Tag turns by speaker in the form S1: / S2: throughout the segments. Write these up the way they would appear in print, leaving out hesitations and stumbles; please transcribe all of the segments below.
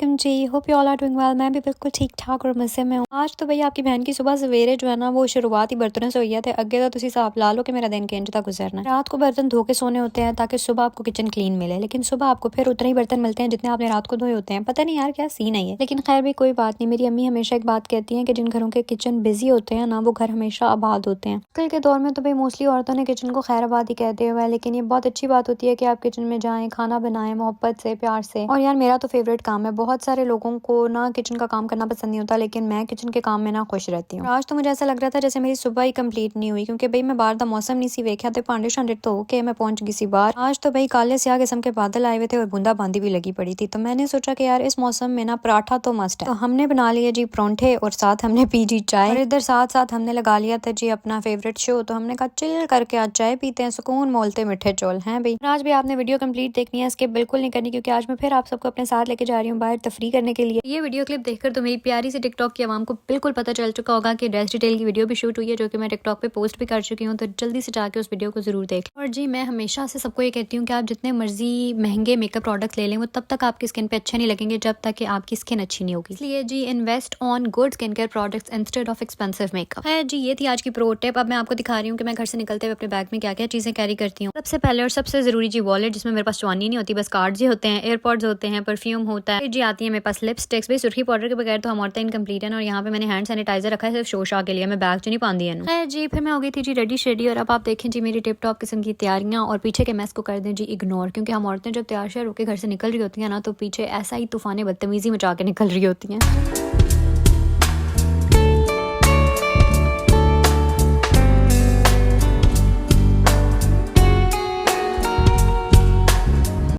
S1: वालेकुम जी, hope you all are doing well. मैं भी बिल्कुल ठीक ठाक और मज़े में हूँ। आज तो भैया आपकी बहन की सुबह सवेरे जो है ना वो शुरुआत ही बर्तनों से हुई है। अगे तो तुसी हिसाब ला लो कि मेरा दिन किंज दा गुजरना है। रात को बर्तन धो के सोने होते हैं ताकि सुबह आपको किचन क्लीन मिले, लेकिन सुबह आपको फिर उतने ही बर्तन मिलते हैं जितने आपने रात को धोए होते हैं। पता नहीं यार क्या सीन है ये, लेकिन खैर भी कोई बात नहीं। मेरी अम्मी हमेशा एक बात कहती है कि जिन घरों के किचन बिजी होते हैं ना वो घर हमेशा आबाद होते हैं। कल के दौर में तो भाई मोस्टली औरतों ने किचन को खैर आबाद ही कहते हुए, लेकिन ये बहुत अच्छी बात होती है कि आप किचन में जाएं, खाना बनाएं मोहब्बत से, प्यार से। और यार मेरा तो फेवरेट काम है। बहुत सारे लोगों को ना किचन का काम करना पसंद नहीं होता, लेकिन मैं किचन के काम में ना खुश रहती हूँ। आज तो मुझे ऐसा लग रहा था जैसे मेरी सुबह ही कंप्लीट नहीं हुई, क्योंकि भाई मैं बाहर का मौसम नहीं सी वेख्या तो भांडे शांडे धो के मैं पहुंच गई सी बाहर। आज तो भाई काले स्याह किस्म के बादल आए हुए थे और बूंदा बांदी भी लगी पड़ी थी, तो मैंने सोचा कि यार इस मौसम में ना पराठा तो मस्ट है। तो हमने बना लिया जी परोंठे और साथ हमने पी जी चाय, और इधर साथ साथ हमने लगा लिया था जी अपना फेवरेट शो। तो हमने कहा चिल करके आज चाय पीते हैं, सुकून मोलते मीठे चौल हैं भाई। आज भी आपने वीडियो कंप्लीट देखनी है, स्किप बिल्कुल नहीं करनी, क्योंकि आज मैं फिर आप सबको अपने साथ लेके जा रही हूँ बाहर तफरी करने के लिए। ये वीडियो क्लिप देखकर तो मेरी प्यारी सी टिकटॉक की आवाम को बिल्कुल पता चल चुका होगा कि ड्रेस डिटेल की वीडियो भी शूट हुई है, जो कि मैं टिकटॉक पे पोस्ट भी कर चुकी हूँ। तो जल्दी से जाके उस वीडियो को जरूर देख। और जी मैं हमेशा से सबको ये कहती हूँ कि आप जितने मर्जी महंगे मेकअप प्रोडक्ट्स ले लें वो तब तक आपकी स्किन पे अच्छे नहीं लगेंगे जब तक कि आपकी स्किन अच्छी नहीं होगी। इसलिए जी invest on good skin care products instead of expensive makeup है जी। ये थी आज की प्रो टिप। अब मैं आपको दिखा रही हूँ कि मैं घर से निकलते हुए अपने बैग में क्या क्या चीजें कैरी करती हूँ। सबसे पहले और सबसे जरूरी जी वॉलेट, जिसमें मेरे पास चवानी नहीं होती, बस कार्ड जी होते हैं, एयरपॉड्स होते हैं, परफ्यूम होता है जी, आती है मेरे पास लिपस्टिक्स। भाई सुर्खी पाउडर के बगैर तो हम औरतें इनकम्प्लीट है। और यहाँ पे मैंने हैंड सैनिटाइजर रखा है सिर्फ शोशा के लिए, मैं बैग नहीं पाती है जी। फिर मैं हो गई थी जी रेडी शेडी, और अब आप देखें जी मेरी टिप टॉप किस्म की तैयारियां, और पीछे के मैस को कर दें जी इग्नोर, क्योंकि हम औरतें जब तैयार शेयर होकर घर से निकल रही होती हैं ना तो पीछे ऐसा ही तूफान बदतमीजी मचा के निकल रही होती हैं।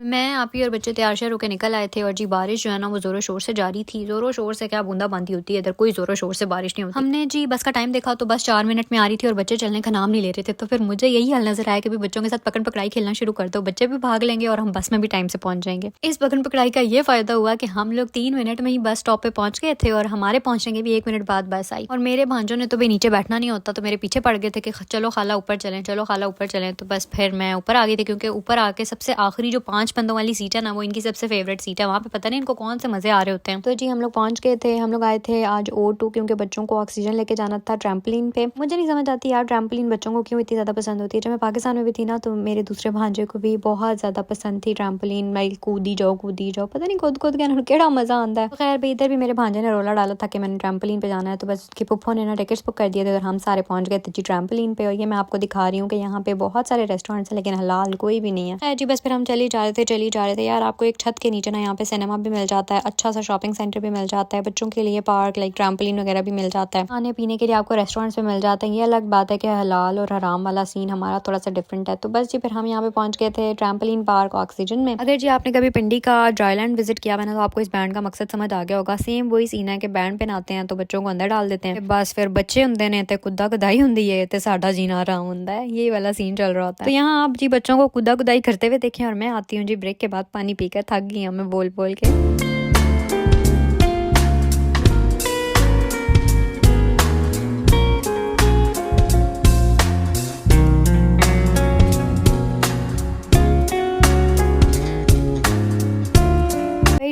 S1: मैं आप ही और बच्चे तैयार शहर होकर निकल आए थे, और जी बारिश जो है ना वो जोरों शोर से जारी थी। जोरों शोर से क्या बूंदा बांदी होती है, इधर कोई जोरों शोर से बारिश नहीं होती। हमने जी बस का टाइम देखा तो बस 4 मिनट में आ रही थी और बच्चे चलने का नाम नहीं ले रहे थे। तो फिर मुझे यही हाल नजर आया कि भी बच्चों के साथ पकड़ पकड़ाई खेलना शुरू कर दो, बच्चे भी भाग लेंगे और हम बस में भी टाइम से पहुंच जाएंगे। इस पकड़ पकड़ाई का ये फायदा हुआ कि हम लोग 3 मिनट में ही बस स्टॉप पे पहुंच गए थे, और हमारे पहुंचने के भी 1 मिनट बाद बस आई। और मेरे भांजों ने तो भाई नीचे बैठना नहीं होता, तो मेरे पीछे पड़ गए थे कि चलो खाला ऊपर चलें, चलो खाला ऊपर चलें। तो बस फिर मैं ऊपर आ गई थी, क्योंकि ऊपर आके सबसे आखिरी जो 5 बंदों वाली सीट है ना वो इनकी सबसे फेवरेट सीट है। वहाँ पे पता नहीं इनको कौन से मजे आ रहे होते हैं। तो जी हम लोग पहुंच गए थे। हम लोग आए थे आज O2, क्योंकि बच्चों को ऑक्सीजन लेके जाना था ट्रैम्पलिन पे। मुझे नहीं समझ आती यार ट्रैम्पलिन बच्चों को क्यों इतनी ज्यादा पसंद होती है। जब मैं पाकिस्तान में भी थी ना तो मेरे दूसरे भांजे को भी बहुत ज्यादा पसंद थी ट्रैम्पलिन। भाई कूदी जाओ पता नहीं कूद कूद के केड़ा मजा आता है। तो खैर भाई इधर भी मेरे भांजे ने रोला डाला था कि मैंने ट्रैम्पलिन पे जाना है, तो बस उसकी पुप्पो ने ना टिकट्स बुक कर दिए थे और हम सारे पहुंच गए थे जी ट्रैम्पलिन पे। और ये मैं आपको दिखा रही हूँ कि यहाँ पे बहुत सारे रेस्टोरेंट्स हैं, लेकिन हलाल कोई भी नहीं है जी। बस फिर हम चली जा रहे थे यार। आपको एक छत के नीचे ना यहाँ पे सिनेमा भी मिल जाता है, अच्छा सा शॉपिंग सेंटर भी मिल जाता है, बच्चों के लिए पार्क लाइक ट्रैम्पलिन वगैरह भी मिल जाता है, खाने पीने के लिए आपको रेस्टोरेंट्स में मिल जाते हैं। ये अलग बात है कि हलाल और हराम वाला सीन हमारा थोड़ा सा डिफरेंट है। तो बस जी फिर हम यहाँ पे पहुंच गए थे ट्रैम्पलिन पार्क ऑक्सीजन में। अगर जी आपने कभी पिंडी का ड्राईलैंड विजिट किया है ना तो आपको इस बैंड का मकसद समझ आ गया होगा। सेम वही सीन है कि बैंड पहनाते हैं तो बच्चों को अंदर डाल देते हैं, बस फिर बच्चे होंगे ने ते कुदा कुदाई होंगी है ते साडा जीना आराम होता है, ये वाला सीन चल रहा होता है। तो यहाँ आप जी बच्चों को कुदा कुदाई करते हुए देखें, और मैं आती हूँ जी ब्रेक के बाद पानी पीकर, थक गई हूँ मैं बोल बोल के।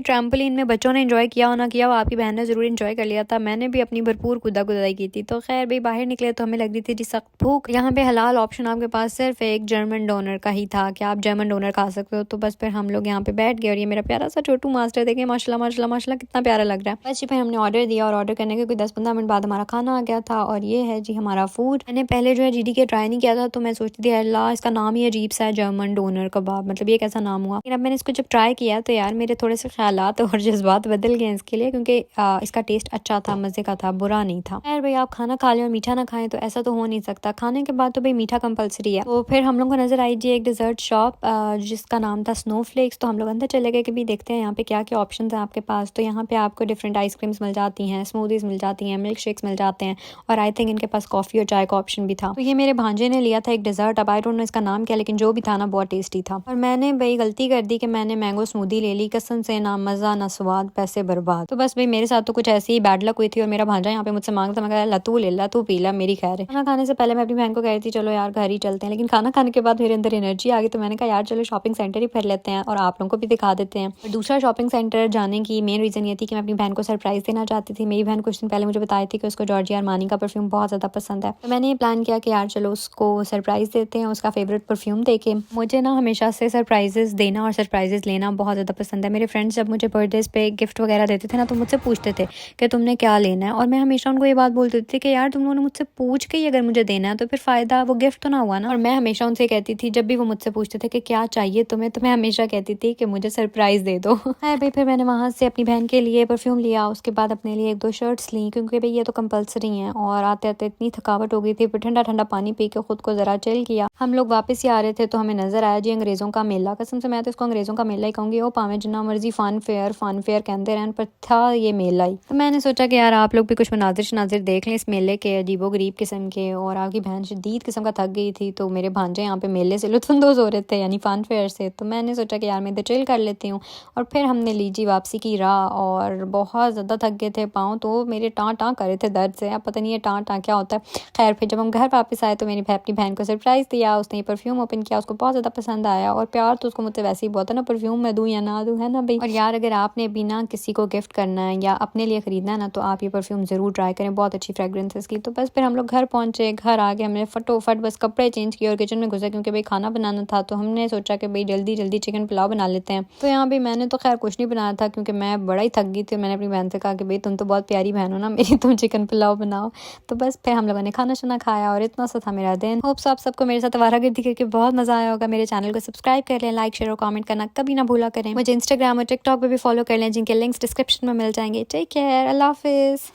S1: ट्रैम्पोलिन में बच्चों ने एंजॉय किया होना किया, वो आपकी बहन ने जरूर एंजॉय कर लिया था। मैंने भी अपनी भरपूर कुदा कुदाई की थी। तो खैर भाई बाहर निकले तो हमें लग रही थी जी सख्त भूख। यहाँ पे हलाल ऑप्शन आपके पास सिर्फ एक जर्मन डोनर का ही था कि आप जर्मन डोनर खा सकते हो। तो बस फिर हम लोग यहाँ पे बैठ गए, और ये मेरा प्यारा सा छोटू मास्टर देखे माशाल्लाह माशाल्लाह माशाल्लाह कितना प्यारा लग रहा है। बस फिर हमने ऑर्डर दिया, और ऑर्डर करने के कोई 10-15 मिनट बाद हमारा खाना आ गया था, और ये है जी हमारा फूड। मैंने पहले जो है GD के ट्राई नहीं किया था, तो मैं सोचती थी अल्लाह इसका नाम ही अजीब सा है, जर्मन डोनर कबाब, मतलब ये कैसा नाम हुआ। लेकिन अब मैंने इसको जब ट्राई किया तो यार मेरे थोड़े से ख्यालात और जज्बात बदल गए इसके लिए, क्योंकि इसका टेस्ट अच्छा था, मजे का था, बुरा नहीं था। खैर भाई आप खाना खा लें और मीठा ना खाएं तो ऐसा तो हो नहीं सकता। खाने के बाद तो भाई मीठा कंपलसरी है। तो फिर हम लोग को नजर आई जी एक डिजर्ट शॉप जिसका नाम था स्नोफ्लेक्स। तो हम लोग अंदर चले गए कि भी देखते हैं यहाँ पे क्या क्या ऑप्शन है आपके पास। तो यहाँ पे आपको डिफरेंट आइसक्रीम्स मिल जाती हैं, स्मूदीज मिल जाती हैं, मिल्क शेक्स मिल जाते हैं, और आई थिंक इनके पास कॉफी और चाय का ऑप्शन भी था। तो ये मेरे भांजे ने लिया था एक डिजर्ट, अब आई डोंट नो इसका नाम क्या, लेकिन जो भी था ना बहुत टेस्टी था। और मैंने भाई गलती कर दी कि मैंने मैंगो स्मूदी ले ली, कसम से ना मज़ा ना स्वाद पैसे बर्बाद। तो बस भाई मेरे साथ तो कुछ ऐसी ही बैड लक हुई थी और मेरा भांजा यहाँ पे मुझसे मांगता, मैं कहा ला तू ले ला, तू पी ला, मेरी खैर है। खाना खाने से पहले मैं अपनी बहन को कह रही थी चलो यार घर ही चलते हैं, लेकिन खाना खाने के बाद मेरे अंदर एनर्जी आ गई, तो मैंने कहा यार चलो शॉपिंग सेंटर ही फिर लेते हैं और आप लोगों को भी दिखा देते हैं। और दूसरा शॉपिंग सेंटर जाने की मेन रीज़न ये थी कि मैं अपनी बहन को सरप्राइज़ देना चाहती थी। मेरी बहन कुछ दिन पहले मुझे बताई थी कि उसको जॉर्जियो अरमानी का परफ्यूम बहुत ज़्यादा पसंद है, तो मैंने ये प्लान किया कि यार चलो उसको सरप्राइज़ देते हैं उसका फेवरेट परफ्यूम दे के। मुझे ना हमेशा से सरप्राइजेस देना और सरप्राइजेस लेना बहुत ज़्यादा पसंद है। मेरे फ्रेंड्स जब मुझे बर्थडेज पे गिफ्ट वगैरह देते थे ना, तो मुझसे पूछते थे कि तुमने क्या लेना है, और मैं हमेशा उनको ये बात बोलती थी कि यार तुम लोगों ने मुझसे पूछ के ही अगर मुझे देना है तो फिर फ़ायदा वो गिफ्ट तो ना हुआ ना। और मैं हमेशा उनसे कहती थी जब भी वो मुझसे पूछते थे कि क्या चाहिए तुम्हें, तो मैं हमेशा कहती थी कि मुझे सरप्राइज़ दे दो। है भाई, फिर मैंने वहाँ से अपनी बहन के लिए परफ्यूम लिया, उसके बाद अपने लिए 1-2 शर्ट्स ली, क्योंकि भाई ये तो कंपलसरी हैं। और आते आते इतनी थकावट हो गई थी, फिर ठंडा ठंडा पानी पी के खुद को ज़रा चिल किया। हम लोग वापस ही आ रहे थे तो हमें नज़र आया जी अंग्रेज़ों का मेला। कसम से मैं तो इसको अंग्रेज़ों का मेला ही कहूँगी, वो भावें जितना मर्जी फ़न फेयर कहते रहन, पर था ये मेला ही। तो मैंने सोचा कि यार आप लोग भी कुछ मनाजिर शनाजिर देख लें इस मेले के, अजीबो गरीब किस्म के। और आपकी बहन शदीद किस्म का थक गई थी, तो मेरे भांजे यहाँ पे मेले से लुत्फानंदोज़ हो रहे थे, यानी फ़न फेयर से। तो मैंने सोचा कि यार मैं इधर चिल कर लेती हूँ। और फिर हमने ली जी वापसी की राह, और बहुत ज़्यादा थक गए थे, पाँव तो मेरे टाँ कर रहे थे दर्द से। अब पता नहीं ये टाँ क्या होता है। खैर फिर जब हम घर वापस आए तो मेरी अपनी बहन को सरप्राइज़ दिया, उसने ये परफ्यूम ओपन किया, उसको बहुत ज़्यादा पसंद आया। और प्यार तो उसको मुझसे वैसे ही बहुत है ना, परफ्यूम मैं दूँ या ना दूँ, है ना भाई। और यार अगर आपने भी ना किसी को गिफ्ट करना है या अपने लिए ख़रीदना है ना, तो आप ये परफ्यूम ज़रूर ट्राई करें, बहुत अच्छी फ्रेगरेंस है इसकी। तो बस फिर हम लोग घर पहुँचे, घर आ गए, हमने फटोफट बस कपड़े चेंज किए और किचन में घुसे, क्योंकि भाई खाना बनाना था। तो हमने सोचा कि भाई जल्दी जल्दी चिकन पुलाव बना लेते हैं। तो यहाँ भी मैंने तो खैर कुछ नहीं बनाया था, क्योंकि मैं बड़ा ही थक गई थी। मैंने अपनी बहन से कहा कि भाई तुम तो बहुत प्यारी बहन हो ना मेरी, तुम चिकन पुलाव बनाओ। तो बस फिर हम लोगों ने खाना शाना खाया और इतना सा था मेरा दिन। होप्स आप सबको मेरे साथ आवारागर्दी करके बहुत मज़ा आया होगा। मेरे चैनल को सब्सक्राइब कर लें, लाइक शेयर और कमेंट करना कभी ना भूला करें। मुझे इंस्टाग्राम और टिकटॉक पे भी फॉलो कर लें, जिनके लिंक्स डिस्क्रिप्शन में मिल जाएंगे। टेक केयर, अल्लाह हाफिज़।